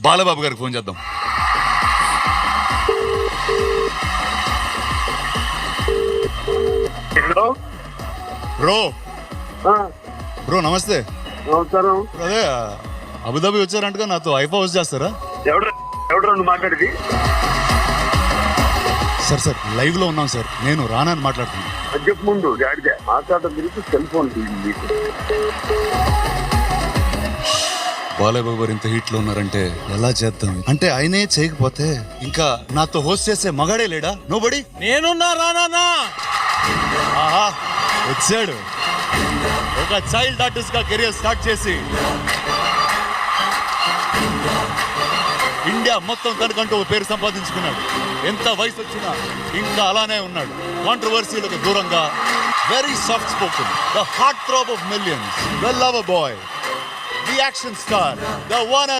బాలబాబు గారికి ఫోన్ చేద్దాం. Hello bro bro నమస్తే. నమస్కారం. అదే అబుదాబి వచ్చారంటగా, నాతో ఐఫా హౌస్ చేస్తారా? ఎవరు మాట్లాడేది? సార్ లైవ్ లో ఉన్నాం సార్, నేను రానాని మాట్లాడుతున్నాను. చెప్పు ముందు గాడిదే మాట్లాడడం గురించి సెల్ ఫోన్ మీకు. బాలయ్య గారు ఇంత హీట్ లో ఉన్నారంటే ఎలా చేద్దాం అంటే, ఆయనే చేయకపోతే ఇంకా నాతో హోస్ట్ చేసే మగాడే లేడా? నోబడి. నేనున్నా రానా. ఆహా వచ్చాడు. ఒక చైల్డ్ ఆర్టిస్ట్ గా కెరియర్ స్టార్ట్ చేసి ఇండియా మొత్తం తనకంటూ ఒక పేరు సంపాదించుకున్నాడు. ఎంత వయసు వచ్చినా ఇంకా అలానే ఉన్నాడు. కాంట్రవర్సీలకు దూరంగా, very soft spoken, the heart throb of millions, the lover boy, the action star, the one